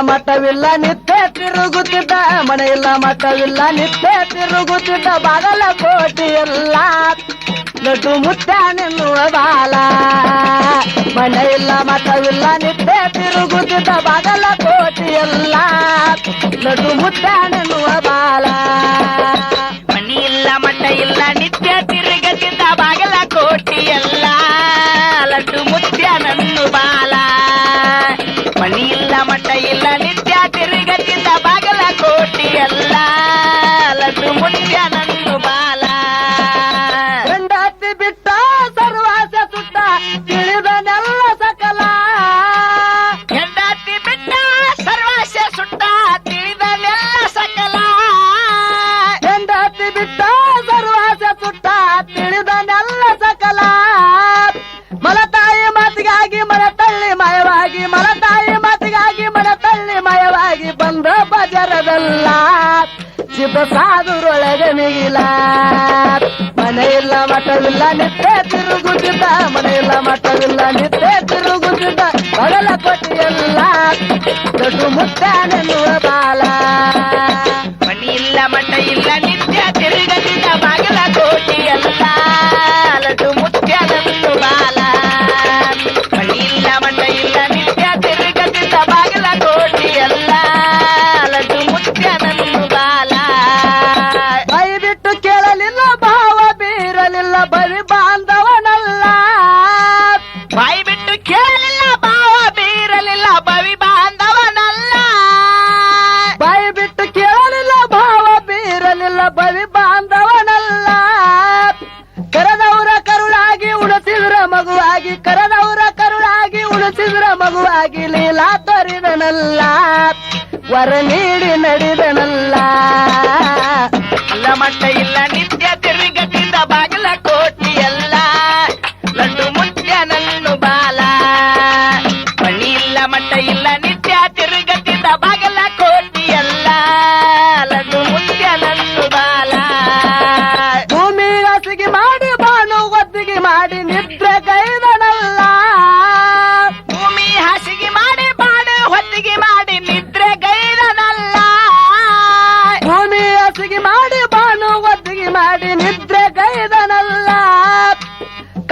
ಮಠವಿಲ್ಲ ನಿತ್ಯ ತಿರುಗುತ್ತಿದ್ದ ಮನೆಯಿಲ್ಲ ಮಠವಿಲ್ಲ ನಿತ್ಯ ತಿರುಗುತ್ತಿದ್ದ ಬಾಗಲಕೋಟೆ ಎಲ್ಲ ಲಡ್ಡು ಮುತ್ಯಾನೆನ್ನುವ ಬಾಲ ಮನೆಯಿಲ್ಲ ಮಠವಿಲ್ಲ ನಿತ್ಯ ತಿರುಗುತ್ತಿದ್ದ ಬಾಗಲಕೋಟೆ ಎಲ್ಲ ಲಡ್ಡು ಮುತ್ಯಾನೆನ್ನುವ ಬಾಲ ಮನಿ ಇಲ್ಲ ಮಠ ಇಲ್ಲ ನಿತ್ಯ ತಿರುಗತಿದ್ದ ಬಾಗಲಕೋಟೆ ಎಲ್ಲ ಲಡ್ಡು ಮುತ್ಯಾನನ್ನು ಬಾಲ ಮನಿ ಇಲ್ಲ ಮಠ ಇಲ್ಲ ನಿತ್ಯ ತಿರುಗತಿದ್ದ ಬಾಗಲಕೋಟೆ ಎಲ್ಲ ಲಡ್ಡು ಮುತ್ಯಾನನ್ನು ಬಾಲ ಹೆಂಡತಿ ಬಿಟ್ಟ ಸರ್ವಾಸ ಸುತ್ತ ತಿಳಿದನೆಲ್ಲ ಸಕಲ ಹೆಂಡತಿ ಬಿಟ್ಟ ಸರ್ವಾಸ ಸುಟ್ಟ ತಿಳಿದನೆಲ್ಲ ಸಕಲ ಹೆಂಡತಿ ಬಿಟ್ಟ ಸರ್ವಾಸ ಸುತ್ತ ತಿಳಿದನೆಲ್ಲ ಸಕಲ ಮಲತಾಯಿ ಮಾತಿಗಾಗಿ ಮನ ತಳ್ಳಿ ಮಯವಾಗಿ ಮಲತಾಯಿ ಮಾತಿಗಾಗಿ ಮನ ತಳ್ಳಿ ಮಯವಾಗಿ ಬಂದ ಬಜರದಲ್ಲ ಶಿವ ಸಾಧುರೊಳಗೆ ಮಿಗಿಲ ಮನೆಯಿಲ್ಲ ಮಠವಿಲ್ಲ ನಿತ್ಯ ತಿರುಗುತ್ತಿದ್ದ ಮನೆಯಿಲ್ಲ ಮಠವಿಲ್ಲ ನಿತ್ಯ ತಿರುಗುತ್ತಿದ್ದ ಬಾಗಲಕೋಟೆಯಲ್ಲ ದೊಡ್ಡ ಮುತ್ಯಾನೆನ್ನುವ ಬಾಲ ಮನಿ ಇಲ್ಲ ಮಠ ಇಲ್ಲ ನಿತ್ಯ ತಿರುಗತಿದ್ದ ಬಾಗಲಕೋಟೆ ಎಲ್ಲ ಲಡ್ಡು ಮುತ್ಯಾನನ್ನು ಬಾಲ ಮನಿ ಇಲ್ಲ ಮಠ ಇಲ್ಲ ನಿತ್ಯ ತಿರುಗತಿದ್ದ ಬಾಗಲಕೋಟೆ ಎಲ್ಲ ಲಡ್ಡು ಮುತ್ಯಾನನ್ನು ಬಾಲ ಕೈ ಬಿಟ್ಟು ಕೇಳಲಿಲ್ಲ ಭಾವ ಬೀರಲಿಲ್ಲ ಬರಿ ಬಾಂಧವನಲ್ಲ ಬಾಯಿ ಬಿಟ್ಟು ಕೇಳಲಿಲ್ಲ ಭಾವ ಬೀರಲಿಲ್ಲ ಬವಿ ಬಾಂಧವನಲ್ಲ ಬಾಯಿ ಬಿಟ್ಟು ಕೇಳಲಿಲ್ಲ ಭಾವ ಬೀರಲಿಲ್ಲ ಬರಿ ಬಾಂಧವನಲ್ಲ ಕರೆದವರ ಕರುಳಾಗಿ ಉಳಿಸಿದ್ರ ಮಗುವಾಗಿ ಕರೆದವರ ಕರುಳಾಗಿ ಉಳಿಸಿದ್ರ ಮಗುವಾಗಿ ಲೀಲಾ ತೋರಿದನಲ್ಲ ವರ ನೀಡಿ ನಡೆದನಲ್ಲ ಇಲ್ಲ ಮಠ ಇಲ್ಲ ನಿತ್ಯ ತಿರುಗತಿದ್ದ ಬಾಗಲಕೋಟೆ ಎಲ್ಲ ಲಡ್ಡು ಮುತ್ಯಾನನ್ನು ಬಾಲ ಮನಿ ಇಲ್ಲ ಮಠ ಇಲ್ಲ ನಿತ್ಯ ತಿರುಗತಿದ್ದ ಬಾಗಲಕೋಟೆ ಎಲ್ಲ ಲಡ್ಡು ಮುತ್ಯಾನನ್ನು ಬಾಲ ಭೂಮಿ ಹಸಿಗೆ ಮಾಡಿ ಬಾನು ಒತ್ತಿಗೆ ಮಾಡಿ ನಿದ್ರೆ ಗೈದನಲ್ಲ ಭೂಮಿ ಹಾಸಿಗೆ ಮಾಡಿ ಬಾಡು ಹೊತ್ತಿಗೆ ಮಾಡಿ ನಿದ್ರೆ ಗೈದನಲ್ಲ ಭೂಮಿ ಹಸಿಗೆ ಮಾಡಿ ಬಾನು ಒತ್ತಿಗೆ ಮಾಡಿ ನಿದ್ರೆ ಗೈದನಲ್ಲ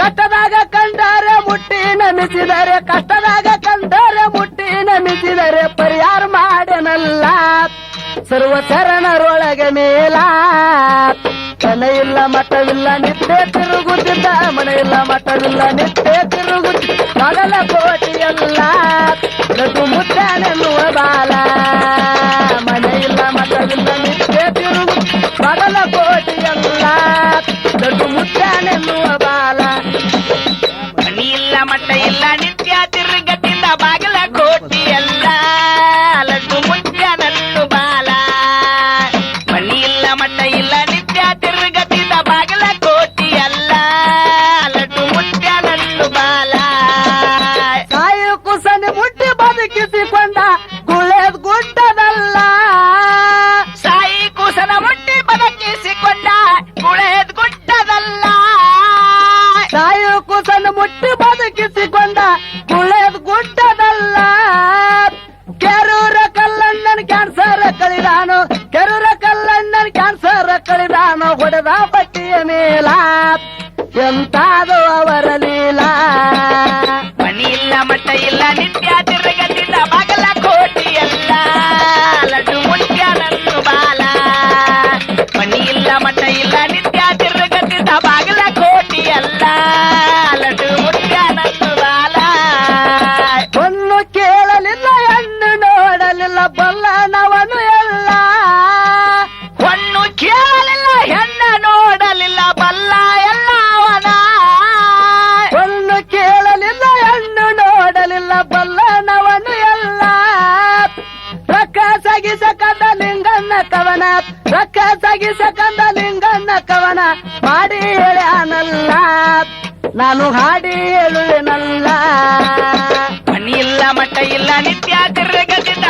ಕಷ್ಟದಾಗ ಕಂಡರೆ ಮುಟ್ಟಿ ನಮಿಸಿದರೆ ಕಷ್ಟದಾಗ ಕಂಡರೆ ಮುಟ್ಟಿ ನಮಿಸಿದರೆ ಪರಿಹಾರ ಮಾಡನಲ್ಲ ಸರ್ವ ಶರಣರೊಳಗೆ ಮೇಲ ಮನೆಯಿಲ್ಲ ಮಠವಿಲ್ಲ ನಿತ್ಯ ತಿರುಗುತ್ತಿದ್ದ ಮನೆಯಿಲ್ಲ ಮಠವಿಲ್ಲ ನಿತ್ಯ ತಿರುಗುತ್ತಿದ್ದ ಬಾಗಲಕೋಟೆಯಲ್ಲ ಲಡ್ಡು ಮುತ್ಯಾನೆನ್ನುವ ಬಾಲ ಮನೆಯಿಲ್ಲ ಮಠವಿಲ್ಲ ನಿತ್ಯ ತಿರುಗುತ್ತಿದ್ದ ಬಾಗಲಕೋಟೆಯಲ್ಲ ಲಡ್ಡು ಮುತ್ಯಾನೆನ್ನುವ ಬಾಲ ಮನಿ ಇಲ್ಲ ಮಠ ಇಲ್ಲ ನಿತ್ಯ ತಿರುಗತಿದ್ದ ಬಾಗಲಕೋಟೆ ಎಲ್ಲ ಲಡ್ಡು ಮುತ್ಯಾನನ್ನು ಬಾಲ ಮನಿ ಇಲ್ಲ ಮಠ ಇಲ್ಲ ನಿತ್ಯ ತಿರುಗತಿದ್ದ ಬಾಗಲಕೋಟೆ ಎಲ್ಲ ಲಡ್ಡು ಮುತ್ಯಾನನ್ನು ಬಾಲ ಸಾಯಿ ಕುಸನೆ ಮುಟ್ಟಿ ಬದುಕಿಸಿಕೊಂಡ ಗುಳೆದ್ ಗುಡ್ಡದಲ್ಲ ಸಾಯಿ ಕೂಸನ ಮುಟ್ಟಿ ಬದುಕಿಸಿಕೊಂಡ ಗುಳೆದ್ ಗುಡ್ಡದಲ್ಲ ಸಾಯಿ ಕುಸನ ಮುಟ್ಟಿ ಬದುಕಿಸಿಕೊಂಡ ಗುಳೆದ್ ಗುಡ್ಡದಲ್ಲ ಕೆರೂರ ಕಲ್ಲಣ್ಣನ ಕ್ಯಾನ್ಸರ್ ಕಳಿದಾನು ಕೆರೂರ ಕಲ್ಲಣ್ಣನ ಕ್ಯಾನ್ಸರ್ ಕಳಿದಾನು ಹೊಡೆದ ಬಟ್ಟಿಯ ಮೇಲ ಎಂತಾದು ಅವರ ಲೀಲಾ ಮನಿ ಇಲ್ಲ ಮಠ ಇಲ್ಲ ನಿತ್ಯ ತಿರುಗತಿದ್ದ ಬಾಗಲಕೋಟೆ ಎಲ್ಲ ಲಡ್ಡು ಮುತ್ಯಾನನ್ನು ಬಾಲ ಮನಿ ಇಲ್ಲ ಮಠ ಇಲ್ಲ ನಿತ್ಯ ತಿರುಗತಿದ್ದ ಬಾಗಲಕೋಟೆ ಎಲ್ಲ ಲಡ್ಡು ಮುತ್ಯಾನನ್ನು ಬಾಲ ಹೊನ್ನು ಕೇಳಲಿಲ್ಲ ಹೆಣ್ಣು ನೋಡಲಿಲ್ಲ ಬಲ್ಲನವನು ಎಲ್ಲ ಹೊನ್ನು ಕೇಳಲಿಲ್ಲ ಹೆಣ್ಣ ನೋಡಲಿಲ್ಲ ಬಲ್ಲ ಎಲ್ಲ ಅವನ ಹೊನ್ನು ಕೇಳಲಿಲ್ಲ ಹೆಣ್ಣು ನೋಡಲಿಲ್ಲ ಬಲ್ಲನವನು ಎಲ್ಲ ರೊಕ್ಕ ಸಗಿಸಕಂದ ಲಿಂಗನ್ನ ಕವನ ರೊಕ್ಕ ಸಗಿಸಕಂದ ಲಿಂಗನ್ನ ಕವನ ಮಾಡಿ ಹೇಳ್ಯಾನಲ್ಲ ನಾನು ಹಾಡಿ ಹೇಳುವೆನಲ್ಲ ಮನಿ ಇಲ್ಲ ಮಠ ಇಲ್ಲ ನಿತ್ಯ ತಿರುಗತಿದ್ದ